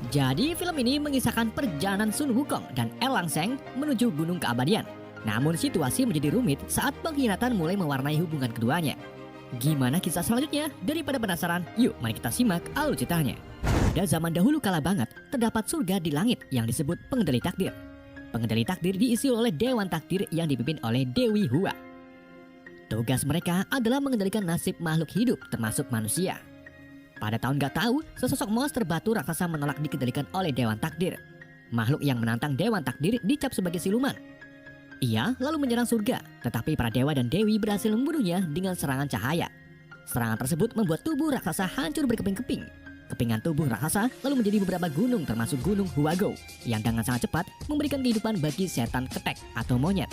Jadi film ini mengisahkan perjalanan Sun Wukong dan Erlang Seng menuju Gunung Keabadian. Namun situasi menjadi rumit saat pengkhianatan mulai mewarnai hubungan keduanya. Gimana kisah selanjutnya? Daripada penasaran, yuk mari kita simak alur ceritanya. Pada zaman dahulu kala banget, terdapat surga di langit yang disebut pengendali takdir. Pengendali takdir diisi oleh Dewan Takdir yang dipimpin oleh Dewi Hua. Tugas mereka adalah mengendalikan nasib makhluk hidup termasuk manusia. Pada tahun gak tahu, sesosok monster batu raksasa menolak dikendalikan oleh Dewan Takdir. Makhluk yang menantang Dewan Takdir dicap sebagai siluman. Ia lalu menyerang surga, tetapi para dewa dan dewi berhasil membunuhnya dengan serangan cahaya. Serangan tersebut membuat tubuh raksasa hancur berkeping-keping. Kepingan tubuh raksasa lalu menjadi beberapa gunung termasuk Gunung Huago yang dengan sangat cepat memberikan kehidupan bagi setan ketek atau monyet.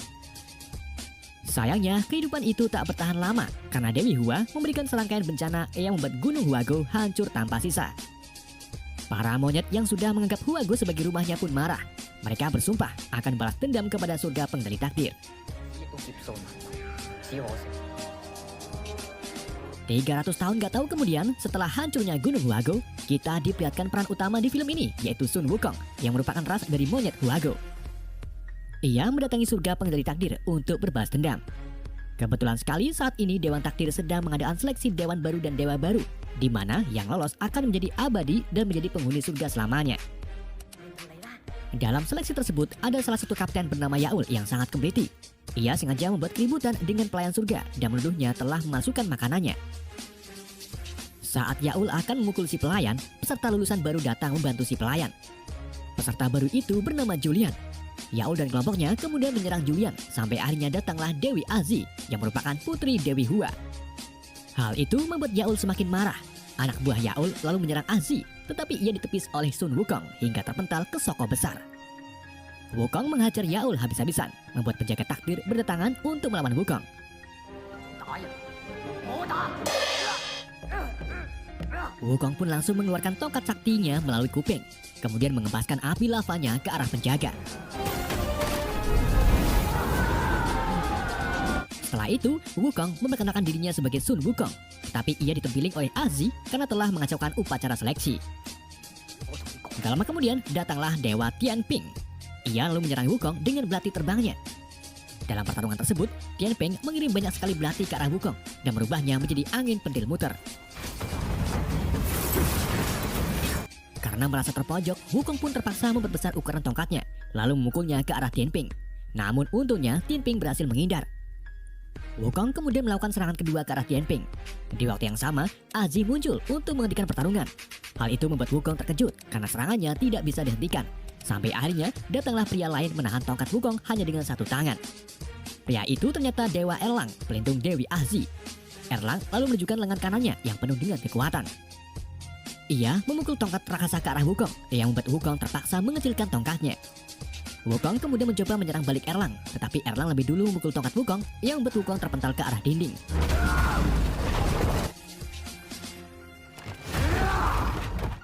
Sayangnya, kehidupan itu tak bertahan lama karena Dewi Hua memberikan serangkaian bencana yang membuat Gunung Huago hancur tanpa sisa. Para monyet yang sudah menganggap Huago sebagai rumahnya pun marah. Mereka bersumpah akan balas dendam kepada surga pengendali takdir. 300 tahun gak tahu kemudian, setelah hancurnya Gunung Huago, kita diperlihatkan peran utama di film ini, yaitu Sun Wukong, yang merupakan ras dari monyet Huago. Ia mendatangi surga pengendali takdir untuk berbalas dendam. Kebetulan sekali saat ini Dewan Takdir sedang mengadakan seleksi dewan baru dan dewa baru, di mana yang lolos akan menjadi abadi dan menjadi penghuni surga selamanya. Dalam seleksi tersebut ada salah satu kapten bernama Yaul yang sangat kebeti. Ia sengaja membuat keributan dengan pelayan surga dan menuduhnya telah memasukkan makanannya. Saat Yaul akan memukul si pelayan, peserta lulusan baru datang membantu si pelayan. Peserta baru itu bernama Julian. Yaul dan kelompoknya kemudian menyerang Julian sampai akhirnya datanglah Dewi Azi yang merupakan putri Dewi Hua. Hal itu membuat Yaul semakin marah. Anak buah Yaul lalu menyerang Azi, tetapi ia ditepis oleh Sun Wukong hingga terpental ke soko besar. Wukong menghajar Yaul habis-habisan, membuat penjaga takdir berdatangan untuk melawan Wukong. Wukong pun langsung mengeluarkan tongkat saktinya melalui kuping, kemudian mengembaskan api lavanya ke arah penjaga. Setelah itu, Wukong memperkenalkan dirinya sebagai Sun Wukong, tapi ia ditempiling oleh Azi karena telah mengacaukan upacara seleksi. Gak lama kemudian, datanglah Dewa Tianping. Ia lalu menyerang Wukong dengan belati terbangnya. Dalam pertarungan tersebut, Tianping mengirim banyak sekali belati ke arah Wukong dan merubahnya menjadi angin pentil muter. Karena merasa terpojok, Wukong pun terpaksa memperbesar ukuran tongkatnya, lalu memukulnya ke arah Tianping. Namun untungnya, Tianping berhasil menghindar. Wukong kemudian melakukan serangan kedua ke arah Tianping. Di waktu yang sama, Azi muncul untuk menghentikan pertarungan. Hal itu membuat Wukong terkejut karena serangannya tidak bisa dihentikan. Sampai akhirnya datanglah pria lain menahan tongkat Wukong hanya dengan satu tangan. Pria itu ternyata Dewa Erlang, pelindung Dewi Azi. Erlang lalu menunjukkan lengan kanannya yang penuh dengan kekuatan. Ia memukul tongkat raksasa ke arah Wukong yang membuat Wukong terpaksa mengecilkan tongkatnya. Wukong kemudian mencoba menyerang balik Erlang, tetapi Erlang lebih dulu memukul tongkat Wukong yang membuat Wukong terpental ke arah dinding.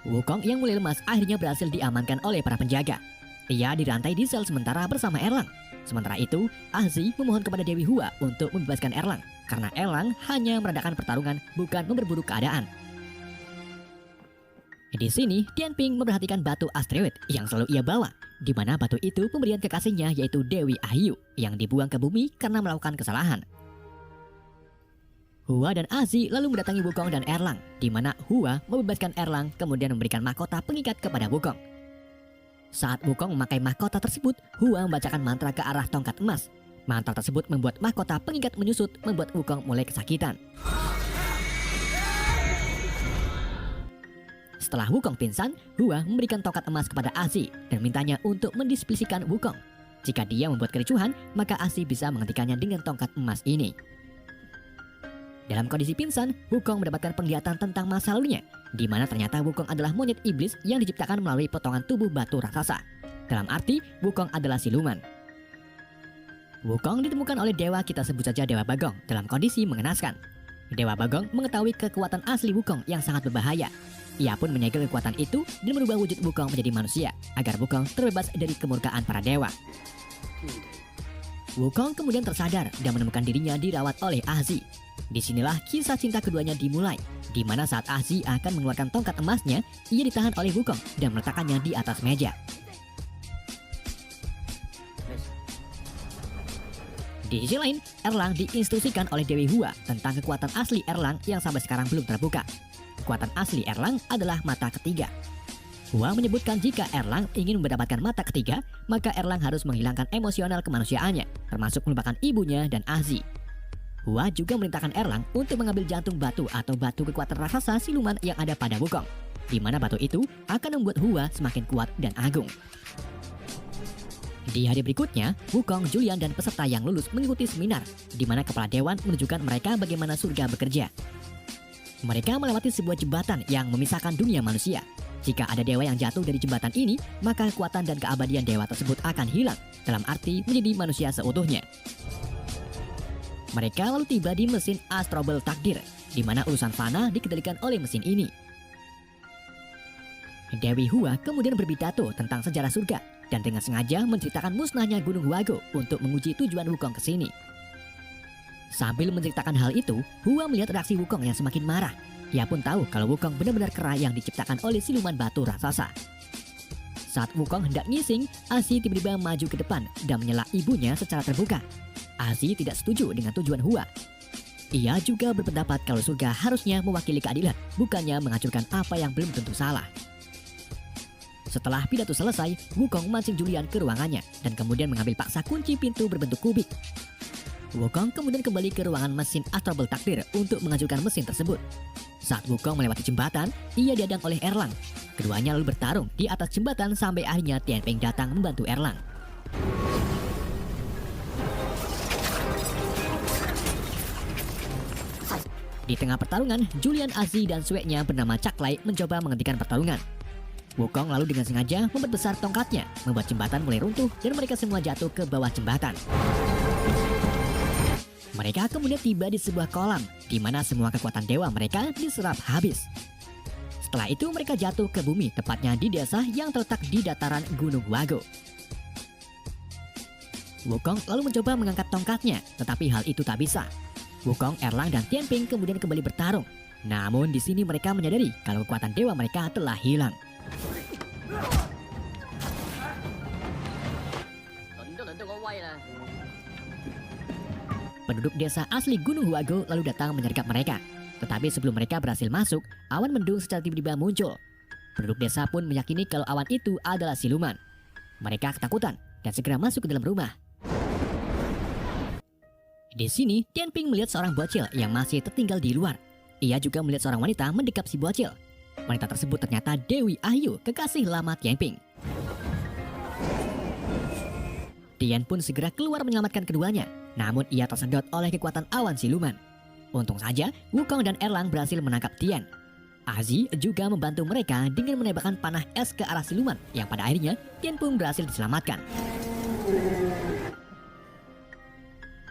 Wukong yang mulai lemas akhirnya berhasil diamankan oleh para penjaga. Ia dirantai di sel sementara bersama Erlang. Sementara itu, Azi memohon kepada Dewi Hua untuk membebaskan Erlang, karena Erlang hanya meredakan pertarungan, bukan memperburuk keadaan. Di sini, Tianping memperhatikan batu asteroid yang selalu ia bawa, di mana batu itu pemberian kekasihnya yaitu Dewi Ahyu yang dibuang ke bumi karena melakukan kesalahan. Hua dan Azi lalu mendatangi Wukong dan Erlang, di mana Hua membebaskan Erlang kemudian memberikan mahkota pengikat kepada Wukong. Saat Wukong memakai mahkota tersebut, Hua membacakan mantra ke arah tongkat emas. Mantra tersebut membuat mahkota pengikat menyusut, membuat Wukong mulai kesakitan. Setelah Wukong pingsan, Hua memberikan tongkat emas kepada Azi dan mintanya untuk mendiskusikan Wukong. Jika dia membuat kericuhan, maka Azi bisa menghentikannya dengan tongkat emas ini. Dalam kondisi pingsan, Wukong mendapatkan penglihatan tentang masa lalunya, di mana ternyata Wukong adalah monyet iblis yang diciptakan melalui potongan tubuh batu raksasa. Dalam arti, Wukong adalah siluman. Wukong ditemukan oleh dewa kita sebut saja Dewa Bagong dalam kondisi mengenaskan. Dewa Bagong mengetahui kekuatan asli Wukong yang sangat berbahaya. Ia pun menyegel kekuatan itu dan merubah wujud Wukong menjadi manusia agar Wukong terbebas dari kemurkaan para dewa. Wukong kemudian tersadar dan menemukan dirinya dirawat oleh Ahzi. Disinilah kisah cinta keduanya dimulai, di mana saat Ahzi akan mengeluarkan tongkat emasnya, ia ditahan oleh Wukong dan meletakkannya di atas meja. Di sisi lain, Erlang diinstruksikan oleh Dewi Hua tentang kekuatan asli Erlang yang sampai sekarang belum terbuka. Kekuatan asli Erlang adalah mata ketiga. Hua menyebutkan jika Erlang ingin mendapatkan mata ketiga, maka Erlang harus menghilangkan emosional kemanusiaannya, termasuk melupakan ibunya dan Ahzi. Hua juga memerintahkan Erlang untuk mengambil jantung batu atau batu kekuatan raksasa siluman yang ada pada Wukong, di mana batu itu akan membuat Hua semakin kuat dan agung. Di hari berikutnya, Wukong, Julian, dan peserta yang lulus mengikuti seminar, di mana kepala dewan menunjukkan mereka bagaimana surga bekerja. Mereka melewati sebuah jembatan yang memisahkan dunia manusia. Jika ada dewa yang jatuh dari jembatan ini, maka kekuatan dan keabadian dewa tersebut akan hilang, dalam arti menjadi manusia seutuhnya. Mereka lalu tiba di mesin Astrobel Takdir, di mana urusan fana dikendalikan oleh mesin ini. Dewi Hua kemudian berpidato tentang sejarah surga, dan dengan sengaja menceritakan musnahnya Gunung Huago untuk menguji tujuan Wukong ke sini. Sambil menceritakan hal itu, Hua melihat reaksi Wukong yang semakin marah. Ia pun tahu kalau Wukong benar-benar kera yang diciptakan oleh siluman batu raksasa. Saat Wukong hendak ngising, Ahzi tiba-tiba maju ke depan dan menyela ibunya secara terbuka. Ahzi tidak setuju dengan tujuan Hua. Ia juga berpendapat kalau surga harusnya mewakili keadilan, bukannya menghancurkan apa yang belum tentu salah. Setelah pidato selesai, Wukong memancing Julian ke ruangannya dan kemudian mengambil paksa kunci pintu berbentuk kubik. Wukong kemudian kembali ke ruangan mesin Astrobel Takdir untuk menghancurkan mesin tersebut. Saat Wukong melewati jembatan, ia dihadang oleh Erlang. Keduanya lalu bertarung di atas jembatan sampai akhirnya Tianping datang membantu Erlang. Di tengah pertarungan, Julian, Ahzi, dan sueknya bernama Caklai mencoba menghentikan pertarungan. Wukong lalu dengan sengaja memperbesar tongkatnya, membuat jembatan mulai runtuh dan mereka semua jatuh ke bawah jembatan. Mereka kemudian tiba di sebuah kolam, di mana semua kekuatan dewa mereka diserap habis. Setelah itu mereka jatuh ke bumi, tepatnya di desa yang terletak di dataran Gunung Huago. Wukong lalu mencoba mengangkat tongkatnya, tetapi hal itu tak bisa. Wukong, Erlang, dan Tianping kemudian kembali bertarung. Namun di sini mereka menyadari kalau kekuatan dewa mereka telah hilang. Penduduk desa asli Gunung Huago lalu datang menyergap mereka. Tetapi sebelum mereka berhasil masuk, awan mendung secara tiba-tiba muncul. Penduduk desa pun meyakini kalau awan itu adalah siluman. Mereka ketakutan dan segera masuk ke dalam rumah. Di sini, Tianping melihat seorang bocil yang masih tertinggal di luar. Ia juga melihat seorang wanita mendekap si bocil. Wanita tersebut ternyata Dewi Ahyu, kekasih lama Tianping. Tian pun segera keluar menyelamatkan keduanya. Namun ia tersedot oleh kekuatan awan siluman. Untung saja Wukong dan Erlang berhasil menangkap Tian. Ahzi juga membantu mereka dengan menembakkan panah es ke arah siluman, yang pada akhirnya Tian pun berhasil diselamatkan.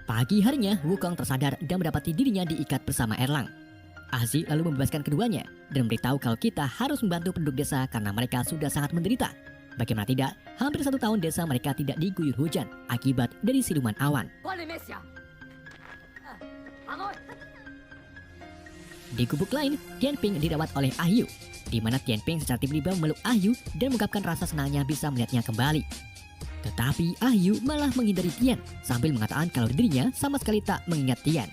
Pagi harinya Wukong tersadar dan mendapati dirinya diikat bersama Erlang. Ahzi lalu membebaskan keduanya dan memberitahu kalau kita harus membantu penduduk desa karena mereka sudah sangat menderita. Bagaimana tidak, hampir 1 tahun desa mereka tidak diguyur hujan akibat dari siluman awan. Di gubuk lain, Tianping dirawat oleh Ahyu, di mana Tianping secara tiba-tiba memeluk Ahyu dan mengungkapkan rasa senangnya bisa melihatnya kembali. Tetapi Ahyu malah menghindari Tian sambil mengatakan kalau dirinya sama sekali tak mengingat Tian.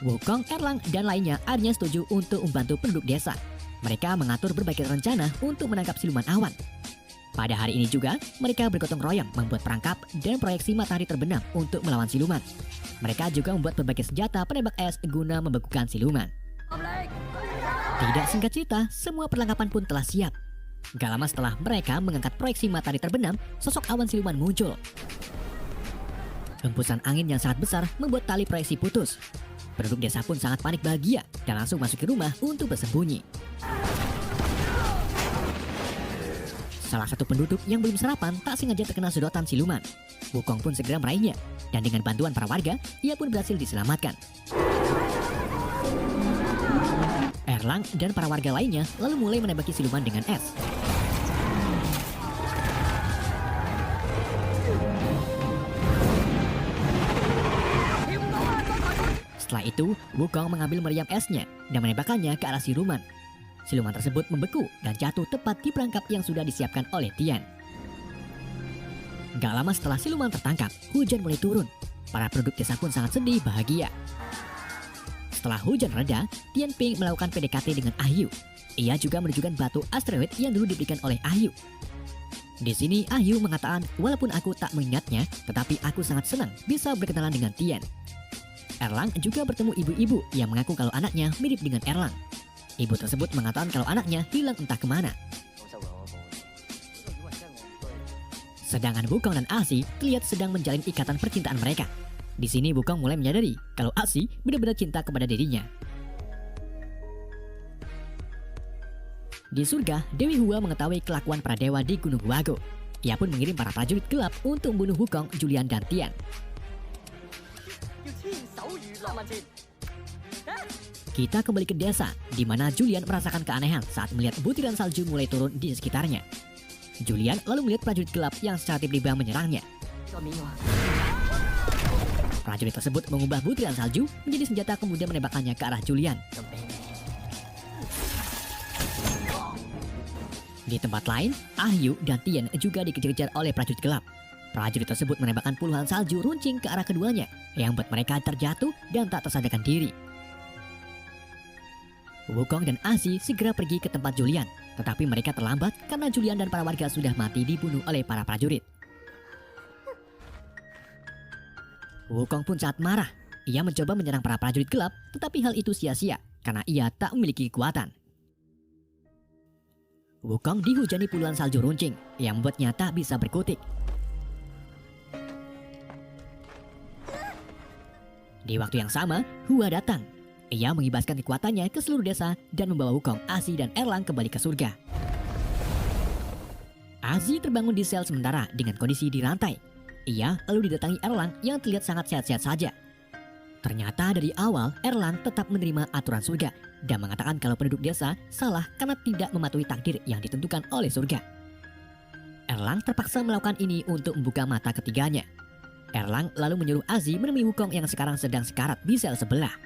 Wukong, Erlang, dan lainnya akhirnya setuju untuk membantu penduduk desa. Mereka mengatur berbagai rencana untuk menangkap siluman awan. Pada hari ini juga, mereka bergotong royong membuat perangkap dan proyeksi matahari terbenam untuk melawan siluman. Mereka juga membuat berbagai senjata penembak es guna membekukan siluman. Tidak singkat cerita, semua perlengkapan pun telah siap. Gak lama setelah mereka mengangkat proyeksi matahari terbenam, sosok awan siluman muncul. Hembusan angin yang sangat besar membuat tali proyeksi putus. Penduduk desa pun sangat panik bahagia dan langsung masuk ke rumah untuk bersembunyi. Salah satu penduduk yang belum sarapan tak sengaja terkena sedotan siluman. Wukong pun segera meraihnya, dan dengan bantuan para warga, ia pun berhasil diselamatkan. Erlang dan para warga lainnya lalu mulai menembaki siluman dengan es. Setelah itu, Wukong mengambil meriam esnya dan menembakkannya ke arah siluman. Siluman tersebut membeku dan jatuh tepat di perangkap yang sudah disiapkan oleh Tian. Gak lama setelah siluman tertangkap, hujan mulai turun. Para penduduk desa pun sangat sedih bahagia. Setelah hujan reda, Tian Ping melakukan PDKT dengan Ah Yu. Ia juga menunjukkan batu asteroid yang dulu diberikan oleh Ah Yu. Di sini Ah Yu mengatakan, walaupun aku tak mengingatnya, tetapi aku sangat senang bisa berkenalan dengan Tian. Erlang juga bertemu ibu-ibu yang mengaku kalau anaknya mirip dengan Erlang. Ibu tersebut mengatakan kalau anaknya hilang entah kemana. Sedangkan Wukong dan Asi terlihat sedang menjalin ikatan percintaan mereka. Di sini Wukong mulai menyadari kalau Asi benar-benar cinta kepada dirinya. Di surga, Dewi Hua mengetahui kelakuan para dewa di Gunung Huago. Ia pun mengirim para prajurit gelap untuk membunuh Wukong, Julian, dan Tian. Kita kembali ke desa, di mana Julian merasakan keanehan saat melihat butiran salju mulai turun di sekitarnya. Julian lalu melihat prajurit gelap yang secara tiba-tiba menyerangnya. Prajurit tersebut mengubah butiran salju menjadi senjata kemudian menembakkannya ke arah Julian. Di tempat lain, Ah Yu dan Tian juga dikejar-kejar oleh prajurit gelap. Prajurit tersebut menembakkan puluhan salju runcing ke arah keduanya yang membuat mereka terjatuh dan tak tersadarkan diri. Wukong dan Asi segera pergi ke tempat Julian, tetapi mereka terlambat karena Julian dan para warga sudah mati dibunuh oleh para prajurit. Wukong pun sangat marah. Ia mencoba menyerang para prajurit gelap, tetapi hal itu sia-sia karena ia tak memiliki kekuatan. Wukong dihujani puluhan salju runcing yang membuatnya tak bisa berkutik. Di waktu yang sama, Hua datang. Ia mengibaskan kekuatannya ke seluruh desa dan membawa Wukong, Asi, dan Erlang kembali ke surga. Asi terbangun di sel sementara dengan kondisi dirantai. Ia lalu didatangi Erlang yang terlihat sangat sehat-sehat saja. Ternyata dari awal Erlang tetap menerima aturan surga dan mengatakan kalau penduduk desa salah karena tidak mematuhi takdir yang ditentukan oleh surga. Erlang terpaksa melakukan ini untuk membuka mata ketiganya. Erlang lalu menyuruh Asi menemui Wukong yang sekarang sedang sekarat di sel sebelah.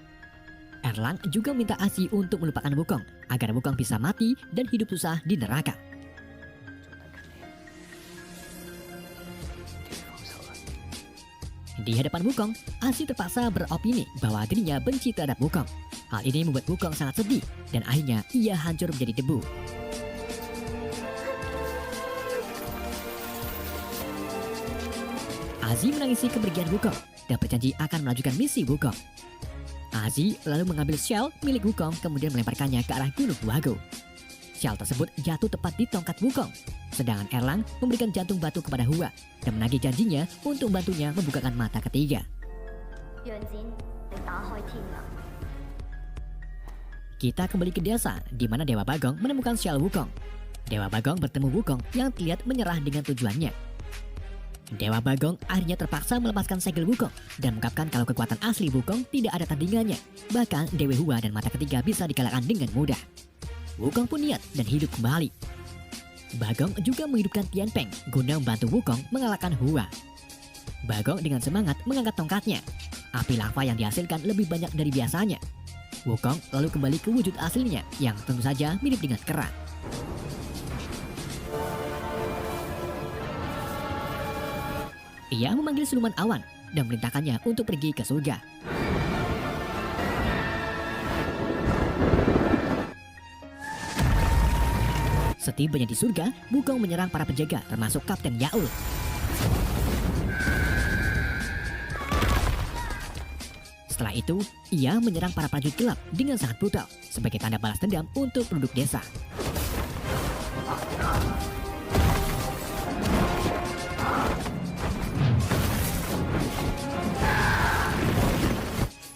Erlang juga minta Asi untuk melupakan Wukong agar Wukong bisa mati dan hidup susah di neraka. Di hadapan Wukong, Asi terpaksa beropini bahwa dirinya benci terhadap Wukong. Hal ini membuat Wukong sangat sedih dan akhirnya ia hancur menjadi debu. Asi menangisi kepergian Wukong dan berjanji akan melanjutkan misi Wukong. Asi lalu mengambil shell milik Wukong kemudian melemparkannya ke arah Gunung Huago. Shell tersebut jatuh tepat di tongkat Wukong. Sedangkan Erlang memberikan jantung batu kepada Hua dan menagih janjinya untuk membantunya membukakan mata ketiga. Kita kembali ke desa di mana Dewa Bagong menemukan shell Wukong. Dewa Bagong bertemu Wukong yang terlihat menyerah dengan tujuannya. Dewa Bagong akhirnya terpaksa melepaskan segel Wukong dan mengungkapkan kalau kekuatan asli Wukong tidak ada tandingannya. Bahkan Dewi Hua dan mata ketiga bisa dikalahkan dengan mudah. Wukong pun niat dan hidup kembali. Bagong juga menghidupkan Tian Peng guna membantu Wukong mengalahkan Hua. Bagong dengan semangat mengangkat tongkatnya. Api lava yang dihasilkan lebih banyak dari biasanya. Wukong lalu kembali ke wujud aslinya yang tentu saja mirip dengan kera. Ia memanggil siluman awan dan memerintahkannya untuk pergi ke surga. Setibanya di surga, Wukong menyerang para penjaga termasuk Kapten Yaul. Setelah itu, ia menyerang para prajurit gelap dengan sangat brutal sebagai tanda balas dendam untuk penduduk desa.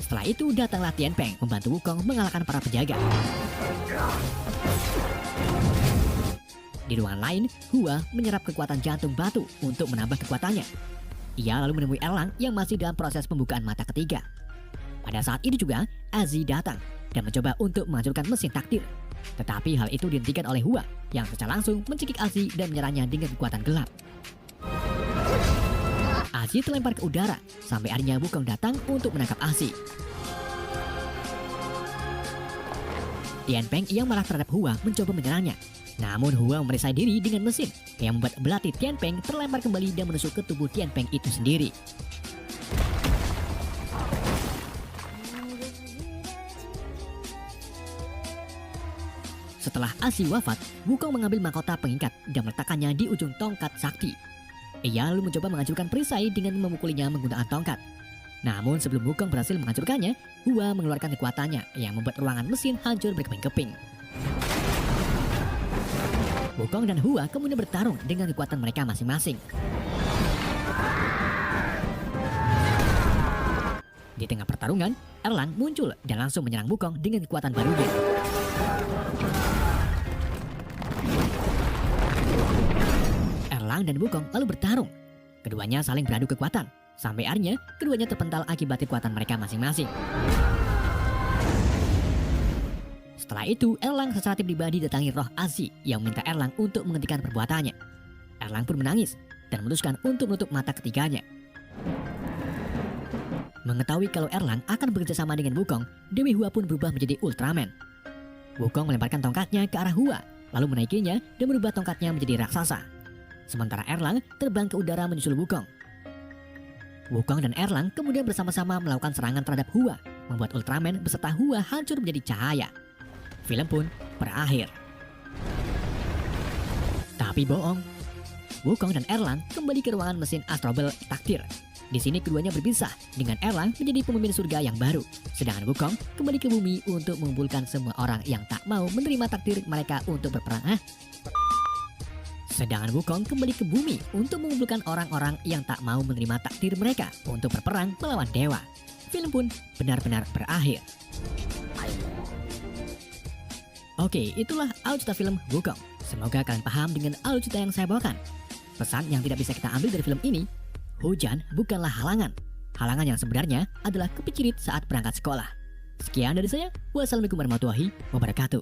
Setelah itu datanglah Tian Peng membantu Wukong mengalahkan para penjaga. Di ruangan lain, Hua menyerap kekuatan jantung batu untuk menambah kekuatannya. Ia lalu menemui Erlang yang masih dalam proses pembukaan mata ketiga. Pada saat itu juga, Asi datang. dan mencoba untuk menghancurkan mesin takdir. Tetapi hal itu dihentikan oleh Hua yang secara langsung mencekik Asi dan menyerangnya dengan kekuatan gelap. Asi terlempar ke udara sampai akhirnya Wukong datang untuk menangkap Asi. Tianpeng yang marah terhadap Hua mencoba menyerangnya. Namun Hua merisai diri dengan mesin yang membuat belati Tianpeng terlempar kembali dan menusuk ke tubuh Tianpeng itu sendiri. Setelah Asi wafat, Wukong mengambil mahkota pengikat dan meletakkannya di ujung tongkat sakti. Ia lalu mencoba menghancurkan perisai dengan memukulinya menggunakan tongkat. Namun sebelum Wukong berhasil menghancurkannya, Hua mengeluarkan kekuatannya yang membuat ruangan mesin hancur berkeping-keping. Wukong dan Hua kemudian bertarung dengan kekuatan mereka masing-masing. Di tengah pertarungan, Erlang muncul dan langsung menyerang Wukong dengan kekuatan barunya. Erlang dan Wukong lalu bertarung. Keduanya saling beradu kekuatan, sampai akhirnya keduanya terpental akibat kekuatan mereka masing-masing. Setelah itu, Erlang secara pribadi datangi roh Asi yang meminta Erlang untuk menghentikan perbuatannya. Erlang pun menangis dan memutuskan untuk menutup mata ketiganya. Mengetahui kalau Erlang akan bekerja sama dengan Wukong, Dewi Hua pun berubah menjadi Ultraman. Wukong melemparkan tongkatnya ke arah Hua, lalu menaikinya dan merubah tongkatnya menjadi raksasa. Sementara Erlang terbang ke udara menyusul Wukong. Wukong dan Erlang kemudian bersama-sama melakukan serangan terhadap Hua, membuat Ultraman beserta Hua hancur menjadi cahaya. Film pun berakhir. Tapi bohong. Wukong dan Erlang kembali ke ruangan mesin Astrobel takdir. Di sini keduanya berpisah dengan Erlang menjadi pemimpin surga yang baru. Sedangkan Wukong kembali ke bumi untuk mengumpulkan semua orang yang tak mau menerima takdir mereka untuk berperang. Sedangkan Wukong kembali ke bumi untuk mengumpulkan orang-orang yang tak mau menerima takdir mereka untuk berperang melawan dewa. Film pun benar-benar berakhir. Oke, itulah alur cerita film Wukong. Semoga kalian paham dengan alur cerita yang saya bawakan. Pesan yang tidak bisa kita ambil dari film ini, hujan bukanlah halangan. Halangan yang sebenarnya adalah kepicirit saat berangkat sekolah. Sekian dari saya. Wassalamualaikum warahmatullahi wabarakatuh.